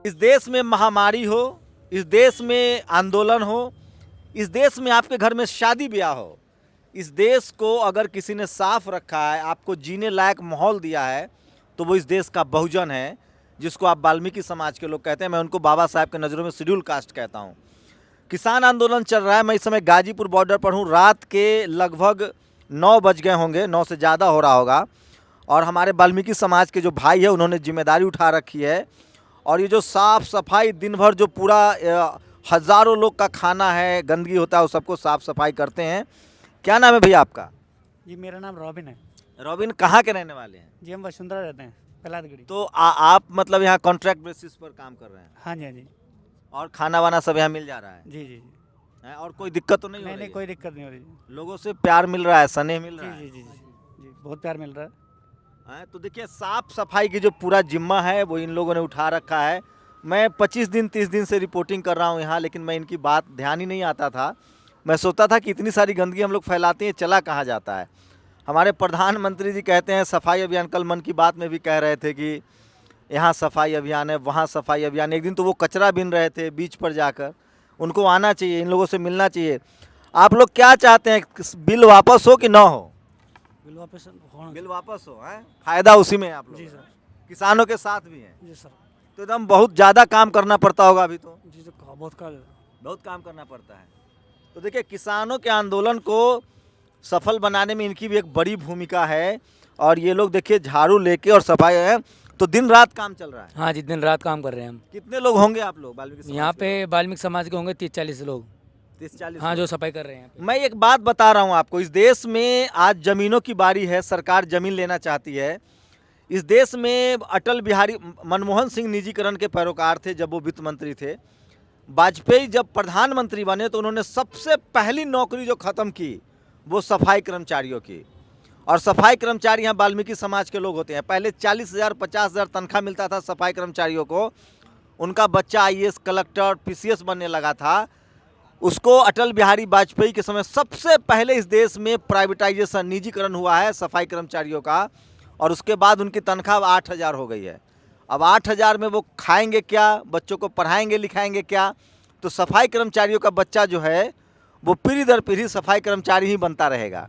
इस देश में महामारी हो, इस देश में आंदोलन हो, इस देश में आपके घर में शादी ब्याह हो, इस देश को अगर किसी ने साफ रखा है, आपको जीने लायक माहौल दिया है, तो वो इस देश का बहुजन है, जिसको आप वाल्मीकि समाज के लोग कहते हैं। मैं उनको बाबा साहब के नज़रों में शेड्यूल कास्ट कहता हूँ। किसान आंदोलन चल रहा है। मैं इस समय गाजीपुर बॉर्डर पर हूँ। रात के लगभग 9 बज गए होंगे, 9 से ज़्यादा हो रहा होगा। और हमारे वाल्मीकि समाज के जो भाई है उन्होंने जिम्मेदारी उठा रखी है। और ये जो साफ़ सफाई दिन भर जो पूरा हज़ारों लोग का खाना है, गंदगी होता है, वो सबको साफ़ सफाई करते हैं। क्या नाम है भैया आपका? जी मेरा नाम रॉबिन है। रॉबिन कहाँ के रहने वाले हैं? जी हम वसुंधरा रहते हैं, पलादगढ़ी। तो आप मतलब यहाँ कॉन्ट्रैक्ट बेसिस पर काम कर रहे हैं? हाँ जी, हाँ जी। और खाना वाना सब यहाँ मिल जा रहा है? जी जी जी। है? और कोई दिक्कत तो नहीं हो नहीं रही नहीं, है? कोई दिक्कत नहीं हो रही जी। लोगों से प्यार मिल रहा है, स्नेह मिल जी रहा है? जी जी जी जी, बहुत प्यार मिल रहा है। तो देखिए, साफ सफाई की जो पूरा जिम्मा है वो इन लोगों ने उठा रखा है। मैं 25 दिन 30 दिन से रिपोर्टिंग कर रहा हूँ यहाँ, लेकिन मैं इनकी बात ध्यान ही नहीं आता था। मैं सोचता था कि इतनी सारी गंदगी हम लोग फैलाते हैं, चला कहाँ जाता है। हमारे प्रधानमंत्री जी कहते हैं सफाई अभियान, कल मन की बात में भी कह रहे थे कि यहाँ सफाई अभियान है, वहाँ सफाई अभियान। एक दिन तो वो कचरा बीन रहे थे बीच पर जाकर। उनको आना चाहिए, इन लोगों से मिलना चाहिए। आप लोग क्या चाहते हैं, बिल वापस हो कि ना हो? बिल वापस होना। बिल वापस हो, है फायदा उसी में है आप लोग? जी सर। किसानों के साथ भी हैं? जी सर। तो एकदम बहुत ज़्यादा काम करना पड़ता होगा अभी तो? जी सर, बहुत काम करना पड़ता है। तो देखिए, किसानों के आंदोलन को सफल बनाने में इनकी भी एक बड़ी भूमिका है। और ये लोग देखिए झाड़ू लेके और सफाई है, तो दिन रात काम चल रहा है। हाँ जी, दिन रात काम कर रहे हैं हम। कितने लोग होंगे आप लोग वाल्मीकि समाज यहाँ के पे वाल्मीकि समाज के होंगे 30-40 लोग। 30-40? हाँ, जो सफाई कर रहे हैं। मैं एक बात बता रहा हूँ आपको, इस देश में आज जमीनों की बारी है, सरकार जमीन लेना चाहती है। इस देश में अटल बिहारी मनमोहन सिंह निजीकरण के पैरोकार थे जब वो वित्त मंत्री थे। वाजपेयी जब प्रधानमंत्री बने तो उन्होंने सबसे पहली नौकरी जो ख़त्म की वो सफाई कर्मचारियों की। और सफाई कर्मचारी यहाँ वाल्मीकि समाज के लोग होते हैं। पहले 40,000 50,000 तनख्वाह मिलता था सफाई कर्मचारियों को। उनका बच्चा IAS कलेक्टर PCS बनने लगा था। उसको अटल बिहारी वाजपेयी के समय सबसे पहले इस देश में प्राइवेटाइजेशन, निजीकरण हुआ है सफाई कर्मचारियों का। और उसके बाद उनकी तनख्वाह 8,000 हो गई है। अब 8,000 में वो खाएंगे क्या, बच्चों को पढ़ाएंगे लिखाएंगे क्या? तो सफाई कर्मचारियों का बच्चा जो है वो पीढ़ी दर पीढ़ी सफाई कर्मचारी ही बनता रहेगा।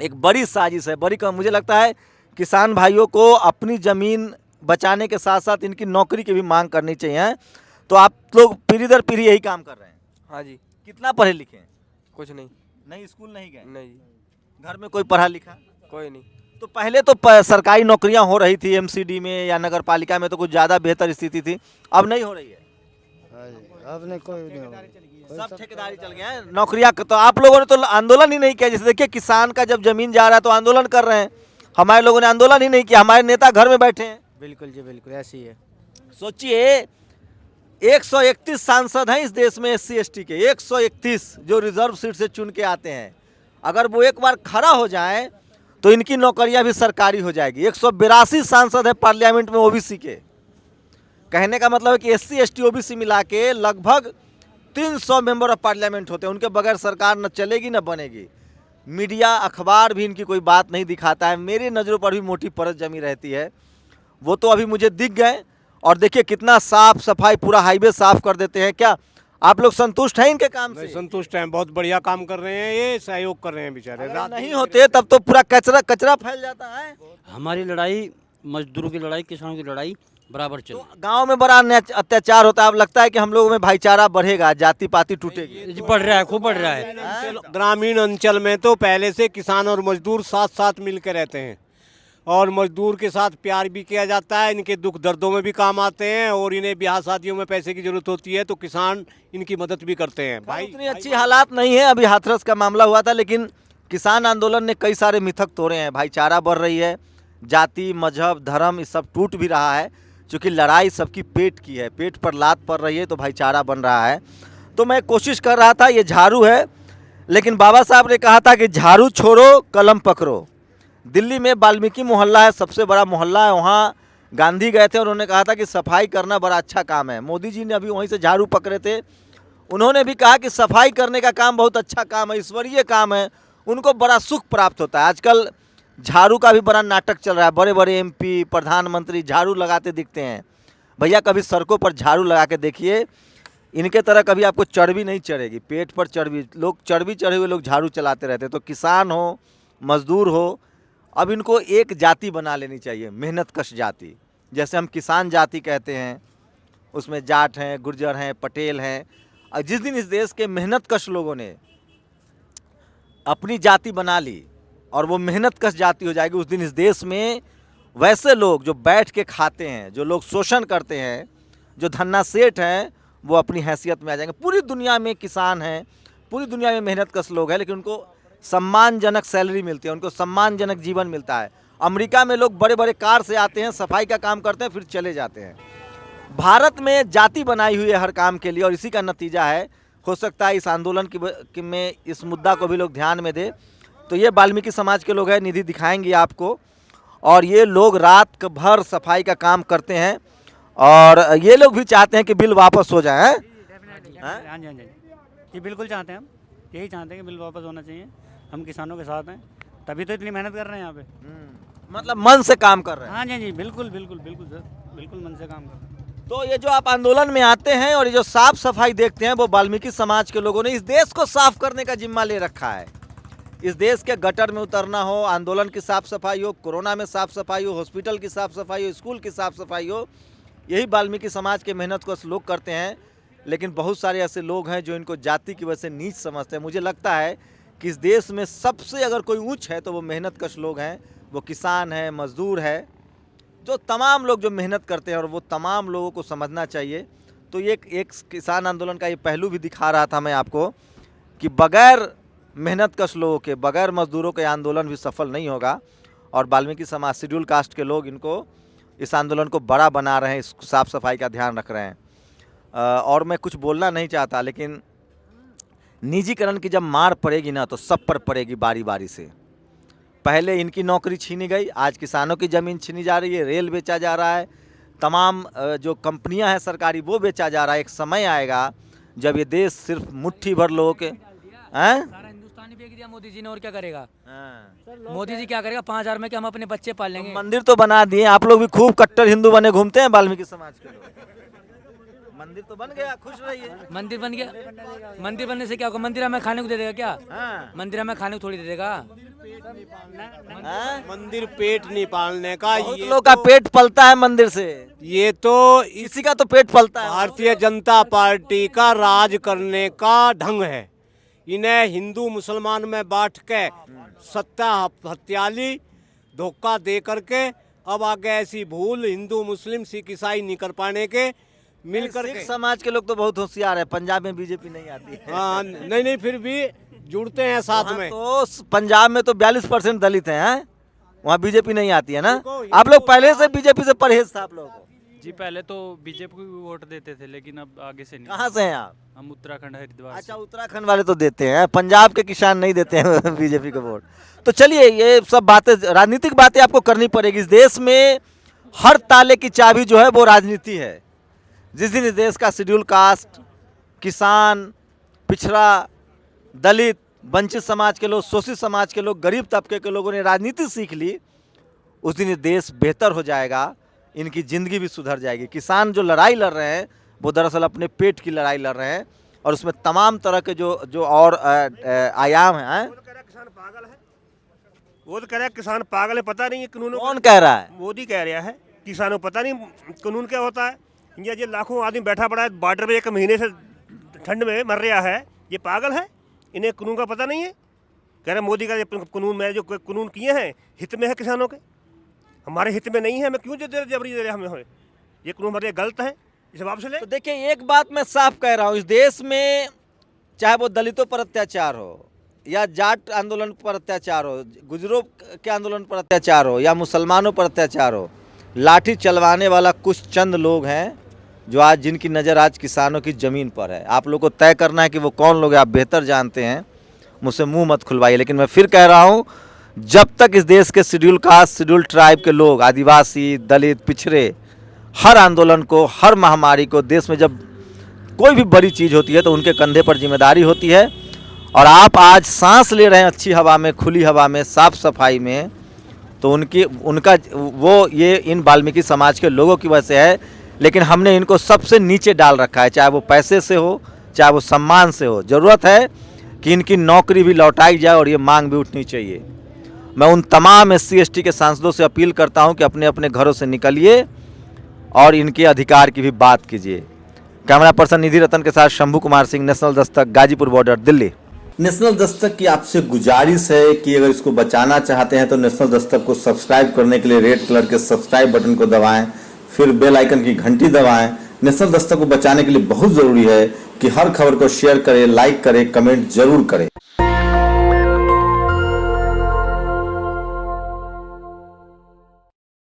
एक बड़ी साजिश है, मुझे लगता है किसान भाइयों को अपनी ज़मीन बचाने के साथ साथ इनकी नौकरी की भी मांग करनी चाहिए। तो आप लोग पीढ़ी दर पीढ़ी यही काम कर रहे हैं? हाँ जी। कितना पढ़े लिखे हैं? कुछ नहीं। नहीं, स्कूल नहीं गए? नहीं। घर में कोई पढ़ा लिखा? कोई नहीं। तो पहले तो सरकारी नौकरियां हो रही थी MCD में या नगर पालिका में, तो कुछ ज़्यादा बेहतर स्थिति थी। अब नहीं हो रही है? अब नहीं, कोई नहीं हो रही। सब ठेकेदारी चल गया है नौकरियां। तो आप लोगों ने तो आंदोलन ही नहीं किया। जैसे देखिए, किसान का जब जमीन जा रहा है तो आंदोलन कर रहे हैं। हमारे लोगों ने आंदोलन ही नहीं किया, हमारे नेता घर में बैठे हैं। बिल्कुल जी, बिल्कुल ऐसी है। सोचिए, 131 सांसद हैं इस देश में SC ST के, 131 जो रिजर्व सीट से चुन के आते हैं। अगर वो एक बार खड़ा हो जाए तो इनकी नौकरियां भी सरकारी हो जाएगी। 182 सांसद है पार्लियामेंट में OBC के। कहने का मतलब है कि SC ST OBC मिला के लगभग 300 मेंबर ऑफ पार्लियामेंट होते हैं। उनके बगैर सरकार न चलेगी न बनेगी। मीडिया अखबार भी इनकी कोई बात नहीं दिखाता है। मेरी नज़रों पर भी मोटी परत जमी रहती है। वो तो अभी मुझे दिख गए। और देखिए कितना साफ सफाई, पूरा हाईवे साफ कर देते हैं। क्या आप लोग संतुष्ट हैं इनके काम से? संतुष्ट हैं, बहुत बढ़िया काम कर रहे हैं, ये सहयोग कर रहे हैं बेचारे। अगर नहीं होते तब तो पूरा कचरा फैल जाता है। हमारी लड़ाई, मजदूरों की लड़ाई, किसानों की लड़ाई बराबर चल। तो गांव में बड़ा अत्याचार होता है। अब लगता है कि हम लोगों में भाईचारा बढ़ेगा, जाति पाति टूटेगी? बढ़ रहा है, खूब बढ़ रहा है। ग्रामीण अंचल में तो पहले से किसान और मजदूर साथ साथ मिलकर रहते हैं और मजदूर के साथ प्यार भी किया जाता है। इनके दुख दर्दों में भी काम आते हैं और इन्हें ब्याह शादियों में पैसे की जरूरत होती है तो किसान इनकी मदद भी करते हैं। भाई इतनी अच्छी हालात नहीं है। अभी हाथरस का मामला हुआ था, लेकिन किसान आंदोलन ने कई सारे मिथक तोड़े हैं। भाईचारा बढ़ रही है, जाति मजहब धर्म ये सब टूट भी रहा है। क्योंकि लड़ाई सबकी पेट की है, पेट पर लात पड़ रही है तो भाईचारा बन रहा है। तो मैं कोशिश कर रहा था, ये झाड़ू है, लेकिन बाबा साहब ने कहा था कि झाड़ू छोड़ो कलम पकड़ो। दिल्ली में वाल्मीकि मोहल्ला है, सबसे बड़ा मोहल्ला है। वहाँ गांधी गए थे और उन्होंने कहा था कि सफाई करना बड़ा अच्छा काम है। मोदी जी ने अभी वहीं से झाड़ू पकड़े थे। उन्होंने भी कहा कि सफाई करने का काम बहुत अच्छा काम है, ईश्वरीय काम है, उनको बड़ा सुख प्राप्त होता है। आजकल झाड़ू का भी बड़ा नाटक चल रहा है। बड़े बड़े MP प्रधानमंत्री झाड़ू लगाते दिखते हैं। भैया कभी सड़कों पर झाड़ू लगा के देखिए, इनके तरह कभी आपको चर्बी नहीं चढ़ेगी, पेट पर चर्बी, लोग चर्बी चढ़े हुए लोग झाड़ू चलाते रहते हैं। तो किसान हो, मजदूर हो, अब इनको एक जाति बना लेनी चाहिए, मेहनतकश जाति। जैसे हम किसान जाति कहते हैं, उसमें जाट हैं, गुर्जर हैं, पटेल हैं। और जिस दिन इस देश के मेहनतकश लोगों ने अपनी जाति बना ली और वो मेहनतकश जाति हो जाएगी, उस दिन इस देश में वैसे लोग जो बैठ के खाते हैं, जो लोग शोषण करते हैं, जो धन्ना सेठ हैं, वो अपनी हैसियत में आ जाएंगे। पूरी दुनिया में किसान हैं, पूरी दुनिया में मेहनतकश लोग हैं, लेकिन उनको सम्मानजनक सैलरी मिलती है, उनको सम्मानजनक जीवन मिलता है। अमेरिका में लोग बड़े बड़े कार से आते हैं, सफाई का काम करते हैं, फिर चले जाते हैं। भारत में जाति बनाई हुई है हर काम के लिए, और इसी का नतीजा है। हो सकता है इस आंदोलन में इस मुद्दा को भी लोग ध्यान में दे। तो ये वाल्मीकि समाज के लोग हैं, निधि दिखाएंगे आपको। और ये लोग रात भर सफाई का काम करते हैं, और ये लोग भी चाहते हैं कि बिल वापस हो जाए। हाँ जी हाँ जी, ये बिल्कुल चाहते हैं, हम यही चाहते हैं कि बिल वापस होना चाहिए। हम किसानों के साथ हैं, तभी तो इतनी मेहनत कर रहे हैं यहाँ पे। मतलब मन से काम कर रहे हैं। हाँ जी हाँ जी, बिल्कुल बिल्कुल बिल्कुल सर, बिल्कुल मन से काम कर रहे हैं। तो ये जो आप आंदोलन में आते हैं और ये जो साफ सफाई देखते हैं, वो वाल्मीकि समाज के लोगों ने इस देश को साफ करने का जिम्मा ले रखा है। इस देश के गटर में उतरना हो, आंदोलन की साफ सफाई हो, कोरोना में साफ सफाई हो, हॉस्पिटल की साफ सफाई हो, स्कूल की साफ सफाई हो, यही वाल्मीकि समाज के मेहनत को लोग करते हैं। लेकिन बहुत सारे ऐसे लोग हैं जो इनको जाति की वजह से नीच समझते हैं। मुझे लगता है कि इस देश में सबसे अगर कोई ऊंच है तो वो मेहनतकश लोग हैं, वो किसान है, मजदूर है, जो तमाम लोग जो मेहनत करते हैं, और वो तमाम लोगों को समझना चाहिए। तो ये एक किसान आंदोलन का ये पहलू भी दिखा रहा था मैं आपको कि बगैर मेहनतकश लोगों के, बगैर मजदूरों के आंदोलन भी सफल नहीं होगा। और वाल्मीकि समाज, शेड्यूल कास्ट के लोग इनको, इस आंदोलन को बड़ा बना रहे हैं, इस साफ़ सफाई का ध्यान रख रहे हैं। और मैं कुछ बोलना नहीं चाहता, लेकिन निजीकरण की जब मार पड़ेगी ना, तो सब पर पड़ेगी बारी बारी से। पहले इनकी नौकरी छीनी गई, आज किसानों की ज़मीन छीनी जा रही है, रेल बेचा जा रहा है, तमाम जो कंपनियां हैं सरकारी वो बेचा जा रहा है। एक समय आएगा जब ये देश सिर्फ मुट्ठी भर लोगों के हैं। सारा हिंदुस्तान ही बेच दिया मोदी जी ने, और क्या करेगा मोदी जी? क्या करेगा 5,000 में कि हम अपने बच्चे पाल लेंगे? मंदिर तो बना दिए, आप लोग भी खूब कट्टर हिंदू बने घूमते हैं वाल्मीकि समाज के लोग। मंदिर तो बन गया, खुश रहिए। मंदिर बन गया, मंदिर बनने से क्या होगा? मंदिर हमें खाने को दे देगा क्या? हाँ। मंदिर हमें खाने को थोड़ी दे देगा। मंदिर पेट नहीं पालने का, बहुत लोग का पेट पलता है मंदिर से, ये तो इसी का तो पेट पलता है। भारतीय जनता पार्टी का राज करने का ढंग है। इन्हें हिंदू मुसलमान में बांट के सत्ता हत्याली धोखा दे करके अब आगे ऐसी भूल हिंदू मुस्लिम सिख ईसाई नहीं कर पाने के मिलकर सिख समाज के लोग तो बहुत होशियार है, पंजाब में बीजेपी नहीं आती है। हाँ नहीं फिर भी जुड़ते हैं साथ में। तो पंजाब में तो 42% दलित हैं, वहाँ बीजेपी नहीं आती है ना। आप लोग पहले से बीजेपी से परहेज था आप लोगों को? जी पहले तो बीजेपी को भी वोट देते थे, लेकिन अब आगे से नहीं। कहाँ से हैं आप? हम उत्तराखंड हरिद्वार। अच्छा, उत्तराखंड वाले तो देते हैं, पंजाब के किसान नहीं देते हैं बीजेपी को वोट। तो चलिए, ये सब बातें, राजनीतिक बातें आपको करनी पड़ेगी। इस देश में हर ताले की चाबी जो है वो राजनीति है। जिस दिन इस देश का शेड्यूल कास्ट, किसान, पिछड़ा, दलित, वंचित समाज के लोग, शोषित समाज के लोग, गरीब तबके के लोगों ने राजनीति सीख ली, उस दिन ये देश बेहतर हो जाएगा, इनकी ज़िंदगी भी सुधर जाएगी। किसान जो लड़ाई लड़ रहे हैं वो दरअसल अपने पेट की लड़ाई लड़ रहे हैं, और उसमें तमाम तरह के जो और आयाम हैं। वो तो कह रहा है किसान पागल है, पता नहीं है कानून। कौन कह रहा है? मोदी कह रहा है किसानों को पता नहीं कानून क्या होता है। ये लाखों आदमी बैठा पड़ा है बॉर्डर पे, 1 महीने से ठंड में मर रहा है, ये पागल है, इन्हें कानून का पता नहीं है। कह रहे मोदी का कानून में जो कानून किए हैं हित में है किसानों के, हमारे हित में नहीं है, हमें क्यों जबरी दे रहे हमें? ये कानून हमारे गलत है, इसे वापस ले। तो देखिए, एक बात मैं साफ कह रहा हूँ, इस देश में चाहे वो दलितों पर अत्याचार हो, या जाट आंदोलन पर अत्याचार हो, गुजरों के आंदोलन पर अत्याचार हो, या मुसलमानों पर अत्याचार हो, लाठी चलवाने वाला कुछ चंद लोग हैं जो आज, जिनकी नज़र आज किसानों की ज़मीन पर है। आप लोग को तय करना है कि वो कौन लोग हैं, आप बेहतर जानते हैं, मुझसे मुंह मत खुलवाइए। लेकिन मैं फिर कह रहा हूँ, जब तक इस देश के शेड्यूल कास्ट, शेड्यूल ट्राइब के लोग, आदिवासी, दलित, पिछड़े, हर आंदोलन को, हर महामारी को, देश में जब कोई भी बड़ी चीज़ होती है तो उनके कंधे पर जिम्मेदारी होती है। और आप आज सांस ले रहे हैं अच्छी हवा में, खुली हवा में, साफ सफाई में, तो उनका वो ये इन वाल्मीकि समाज के लोगों की वजह से है। लेकिन हमने इनको सबसे नीचे डाल रखा है, चाहे वो पैसे से हो चाहे वो सम्मान से हो। ज़रूरत है कि इनकी नौकरी भी लौटाई जाए और ये मांग भी उठनी चाहिए। मैं उन तमाम SC ST के सांसदों से अपील करता हूं कि अपने अपने घरों से निकलिए और इनके अधिकार की भी बात कीजिए। कैमरा पर्सन निधि रतन के साथ Shambhu Kumar Singh, national Dastak, Ghazipur border, Delhi. National Dastak की आपसे गुजारिश है कि अगर इसको बचाना चाहते हैं तो नेशनल दस्तक को सब्सक्राइब करने के लिए रेड कलर के सब्सक्राइब बटन को दबाएं, फिर बेल आइकन की घंटी दबाएं। नेशनल दस्तक को बचाने के लिए बहुत जरूरी है कि हर खबर को शेयर करें, लाइक करें, कमेंट जरूर करें।